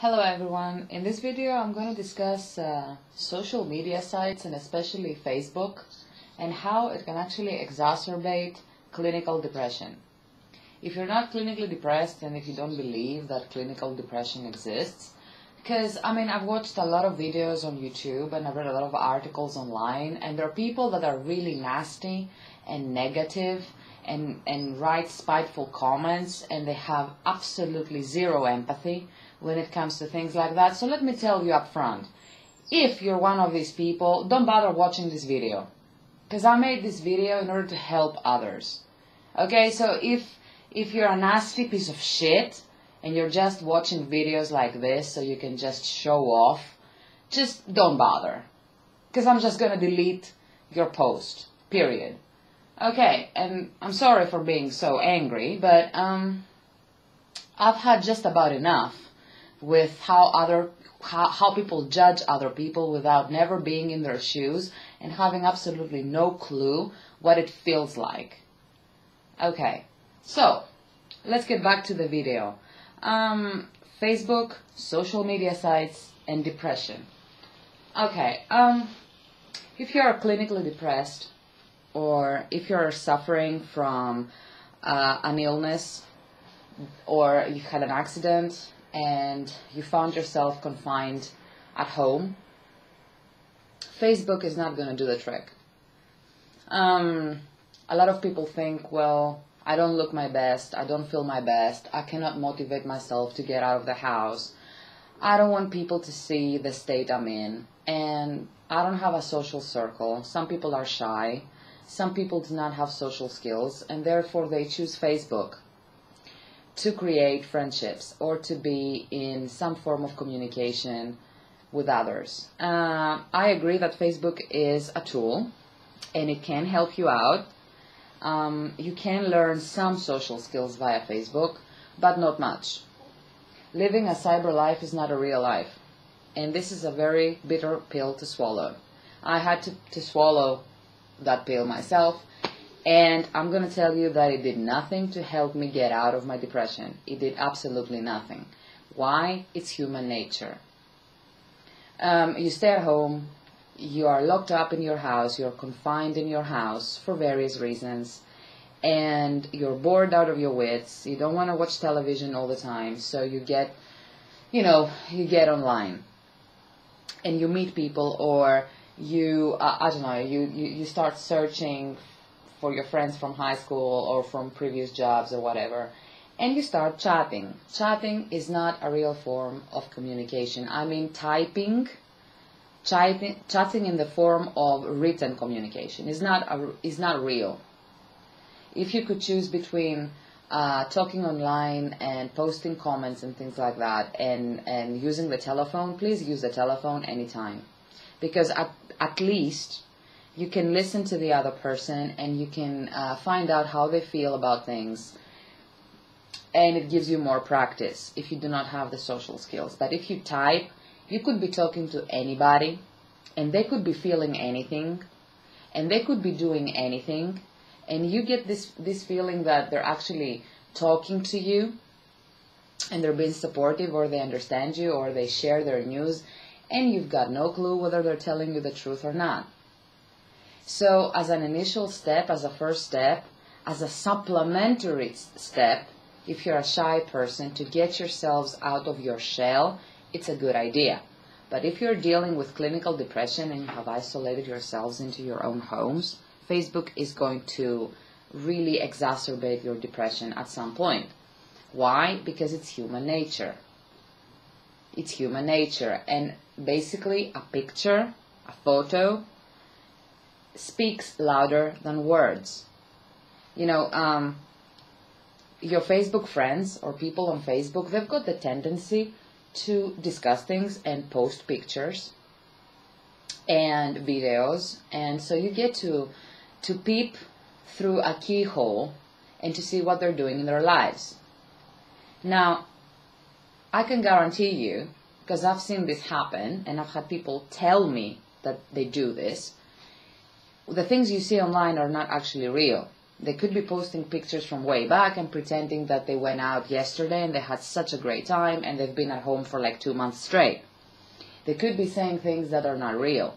Hello everyone, in this video I'm going to discuss social media sites and especially Facebook and how it can actually exacerbate clinical depression. If you're not clinically depressed and if you don't believe that clinical depression exists, because I've watched a lot of videos on YouTube and I've read a lot of articles online, and there are people that are really nasty and negative and write spiteful comments, and they have absolutely zero empathy when it comes to things like that. So let me tell you up front, if you're one of these people, don't bother watching this video, because I made this video in order to help others. Okay, so if you're a nasty piece of shit and you're just watching videos like this so you can just show off, just don't bother, because I'm just going to delete your post, period. Okay, and I'm sorry for being so angry, but I've had just about enough with how people judge other people without never being in their shoes and having absolutely no clue what it feels like. Okay, so let's get back to the video. Facebook, social media sites, and depression. Okay, if you're clinically depressed, or if you're suffering from an illness, or you had an accident and you found yourself confined at home, Facebook is not going to do the trick. A lot of people think, well, I don't look my best, I don't feel my best, I cannot motivate myself to get out of the house, I don't want people to see the state I'm in, and I don't have a social circle. Some people are shy, some people do not have social skills, and therefore they choose Facebook to create friendships or to be in some form of communication with others. I agree that Facebook is a tool and it can help you out. You can learn some social skills via Facebook, but not much. Living a cyber life is not a real life, and this is a very bitter pill to swallow. I had to swallow that pill myself, and I'm going to tell you that it did nothing to help me get out of my depression. It did absolutely nothing. Why? It's human nature. You stay at home, you are locked up in your house, you're confined in your house for various reasons, and you're bored out of your wits, you don't want to watch television all the time, so you get online, and you meet people, or you start searching for your friends from high school or from previous jobs or whatever, and you start chatting. Chatting is not a real form of communication. Chatting in the form of written communication is not real. If you could choose between talking online and posting comments and things like that and using the telephone, please use the telephone anytime, because at least you can listen to the other person and you can find out how they feel about things, and it gives you more practice if you do not have the social skills. But if you type, you could be talking to anybody, and they could be feeling anything, and they could be doing anything, and you get this feeling that they're actually talking to you, and they're being supportive, or they understand you, or they share their news, and you've got no clue whether they're telling you the truth or not. So as an initial step, as a first step, as a supplementary step, if you're a shy person, to get yourselves out of your shell, it's a good idea. But if you're dealing with clinical depression and you have isolated yourselves into your own homes, Facebook is going to really exacerbate your depression at some point. Why? Because it's human nature. It's human nature. And basically a picture, a photo, speaks louder than words. Your Facebook friends or people on Facebook, they've got the tendency to discuss things and post pictures and videos, and so you get to peep through a keyhole and to see what they're doing in their lives. Now, I can guarantee you, because I've seen this happen and I've had people tell me that they do this, the things you see online are not actually real. They could be posting pictures from way back and pretending that they went out yesterday and they had such a great time and they've been at home for like 2 months straight. They could be saying things that are not real.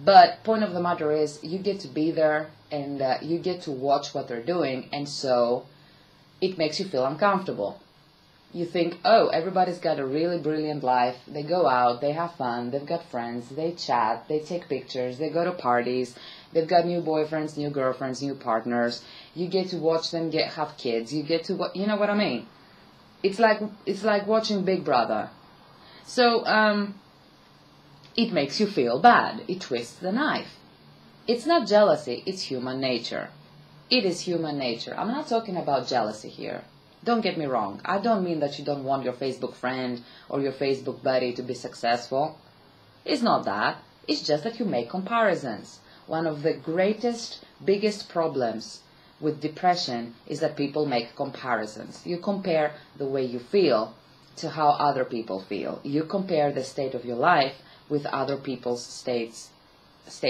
But point of the matter is, you get to be there and you get to watch what they're doing, and so it makes you feel uncomfortable. You think, oh, everybody's got a really brilliant life. They go out, they have fun, they've got friends, they chat, they take pictures, they go to parties, they've got new boyfriends, new girlfriends, new partners. You get to watch them have kids. You get to, you know what I mean? It's like watching Big Brother. So, it makes you feel bad. It twists the knife. It's not jealousy, it's human nature. It is human nature. I'm not talking about jealousy here. Don't get me wrong. I don't mean that you don't want your Facebook friend or your Facebook buddy to be successful. It's not that. It's just that you make comparisons. One of the biggest problems with depression is that people make comparisons. You compare the way you feel to how other people feel. You compare the state of your life with other people's state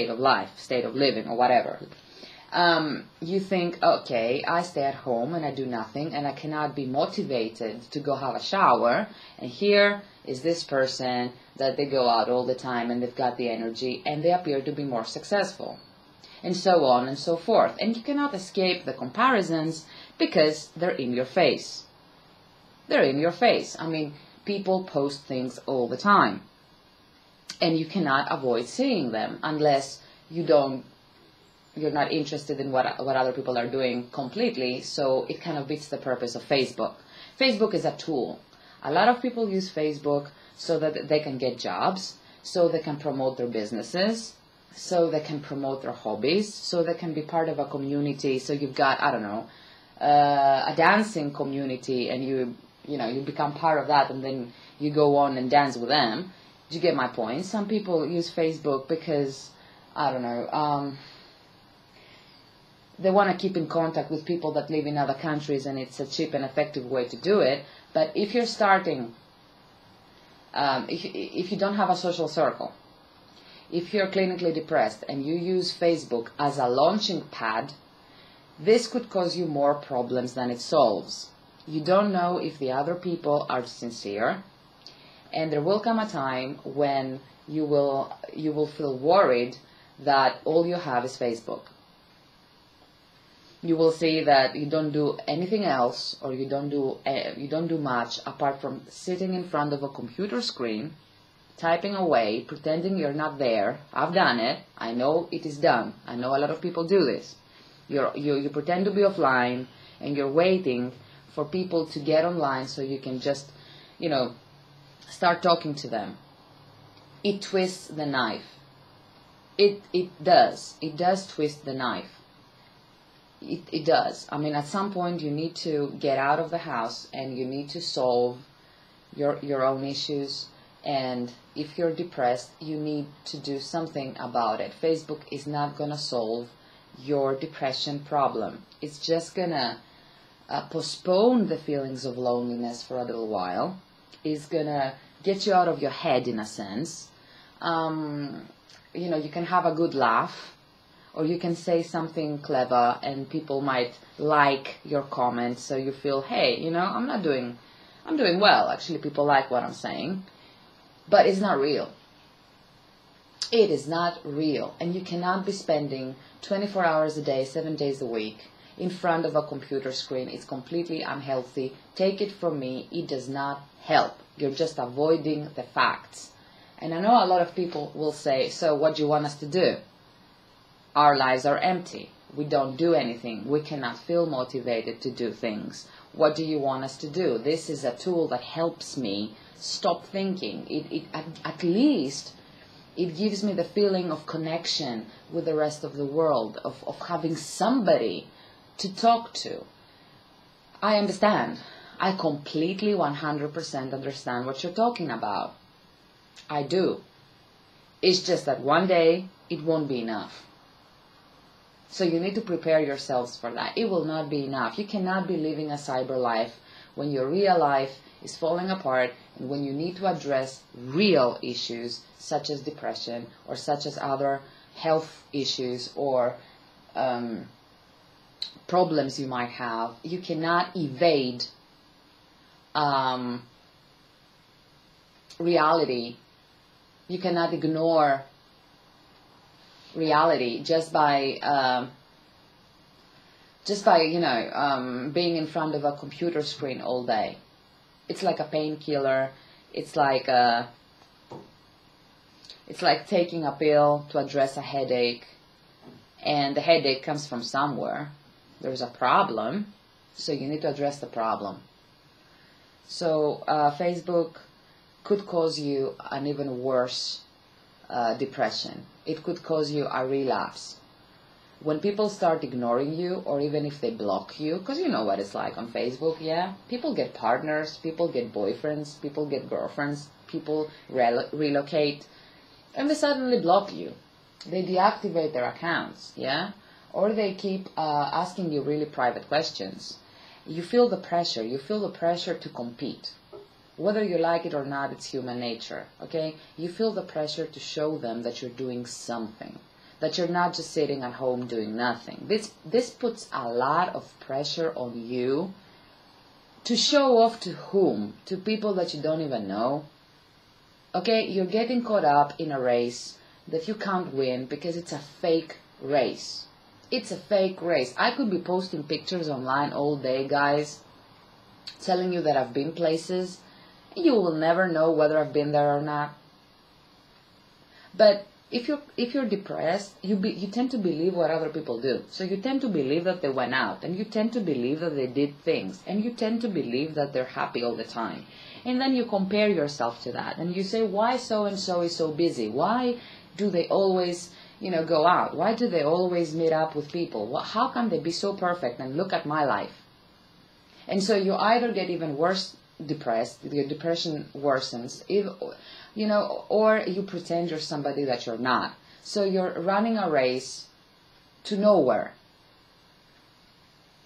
of life, state of living, or whatever. You think, okay, I stay at home and I do nothing and I cannot be motivated to go have a shower, and here is this person that they go out all the time and they've got the energy and they appear to be more successful, and so on and so forth. And you cannot escape the comparisons because they're in your face. They're in your face. I mean, people post things all the time. And you cannot avoid seeing them unless you're not interested in what other people are doing completely. So it kind of beats the purpose of Facebook. Facebook is a tool. A lot of people use Facebook so that they can get jobs, so they can promote their businesses, so they can promote their hobbies, so they can be part of a community. So you've got, I don't know, a dancing community, and you become part of that, and then you go on and dance with them. Do you get my point? Some people use Facebook because, I don't know, they want to keep in contact with people that live in other countries, and it's a cheap and effective way to do it. But if you're starting, if you don't have a social circle, if you're clinically depressed and you use Facebook as a launching pad, this could cause you more problems than it solves. You don't know if the other people are sincere. And there will come a time when you will feel worried that all you have is Facebook. You will see that you don't do anything else, or you don't do much apart from sitting in front of a computer screen, typing away, pretending you're not there. I've done it. I know it is done. I know a lot of people do this. You pretend to be offline, and you're waiting for people to get online so you can just, start talking to them. It twists the knife. It does. It does twist the knife. It does. I mean, at some point you need to get out of the house and you need to solve your own issues. And if you're depressed, you need to do something about it. Facebook is not going to solve your depression problem. It's just going to postpone the feelings of loneliness for a little while. It's going to get you out of your head, in a sense. You can have a good laugh, or you can say something clever and people might like your comment, so you feel, hey, I'm doing well. Actually, people like what I'm saying. But it's not real. It is not real. And you cannot be spending 24 hours a day, 7 days a week in front of a computer screen. It's completely unhealthy. Take it from me, it does not help. You're just avoiding the facts. And I know a lot of people will say, so what do you want us to do? Our lives are empty. We don't do anything. We cannot feel motivated to do things. What do you want us to do? This is a tool that helps me stop thinking. At least it gives me the feeling of connection with the rest of the world, of having somebody to talk to. I understand. I completely 100% understand what you're talking about. I do. It's just that one day it won't be enough. So you need to prepare yourselves for that. It will not be enough. You cannot be living a cyber life when your real life is falling apart, and when you need to address real issues such as depression or such as other health issues or problems you might have, you cannot evade reality. You cannot ignore reality just by being in front of a computer screen all day. It's like a painkiller. It's like taking a pill to address a headache, and the headache comes from somewhere. There's a problem, so you need to address the problem. So Facebook could cause you an even worse depression. It could cause you a relapse. When people start ignoring you, or even if they block you, because you know what it's like on Facebook, yeah? People get partners, people get boyfriends, people get girlfriends, people relocate, and they suddenly block you. They deactivate their accounts, yeah? Or they keep asking you really private questions. You feel the pressure. You feel the pressure to compete. Whether you like it or not, it's human nature, okay? You feel the pressure to show them that you're doing something, that you're not just sitting at home doing nothing. This puts a lot of pressure on you to show off to whom? To people that you don't even know. Okay, you're getting caught up in a race that you can't win because it's a fake race. It's a fake race. I could be posting pictures online all day, guys, telling you that I've been places. You will never know whether I've been there or not. But if you're depressed, you tend to believe what other people do. So you tend to believe that they went out, and you tend to believe that they did things, and you tend to believe that they're happy all the time. And then you compare yourself to that, and you say, why so-and-so is so busy? Why do they always, go out? Why do they always meet up with people? How can they be so perfect and look at my life? And so you either get even worse depressed, your depression worsens, or you pretend you're somebody that you're not. So you're running a race to nowhere.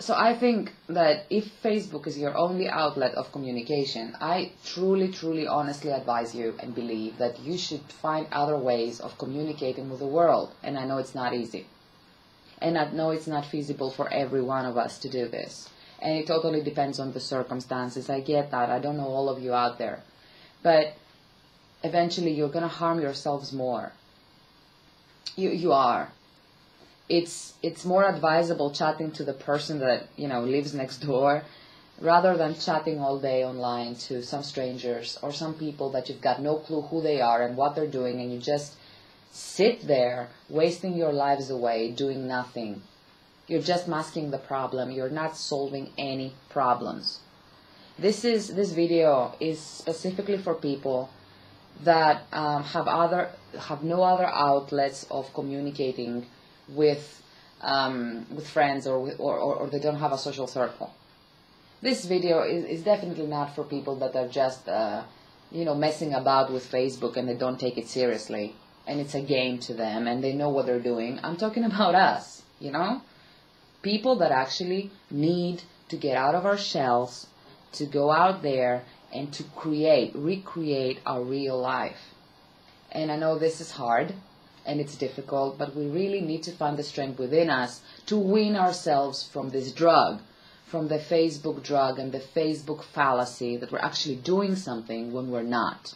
So I think that if Facebook is your only outlet of communication, I truly, truly, honestly advise you and believe that you should find other ways of communicating with the world. And I know it's not easy. And I know it's not feasible for every one of us to do this. And it totally depends on the circumstances. I get that. I don't know all of you out there. But eventually you're going to harm yourselves more. You are. It's more advisable chatting to the person that, lives next door rather than chatting all day online to some strangers or some people that you've got no clue who they are and what they're doing, and you just sit there wasting your lives away doing nothing. You're just masking the problem. You're not solving any problems. This video is specifically for people that have no other outlets of communicating with friends, or they don't have a social circle. This video is definitely not for people that are just messing about with Facebook and they don't take it seriously and it's a game to them and they know what they're doing. I'm talking about us, people that actually need to get out of our shells, to go out there and to recreate our real life. And I know this is hard and it's difficult, but we really need to find the strength within us to wean ourselves from this drug, from the Facebook drug and the Facebook fallacy that we're actually doing something when we're not.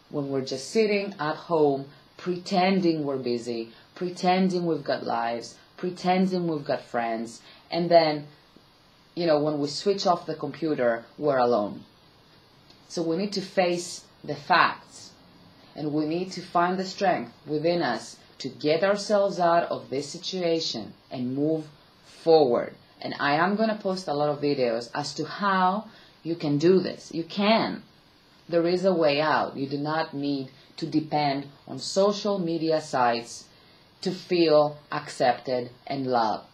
When we're just sitting at home pretending we're busy, pretending we've got lives, pretending we've got friends, and then, when we switch off the computer, we're alone. So we need to face the facts, and we need to find the strength within us to get ourselves out of this situation and move forward. And I am going to post a lot of videos as to how you can do this. You can. There is a way out. You do not need to depend on social media sites to feel accepted and loved.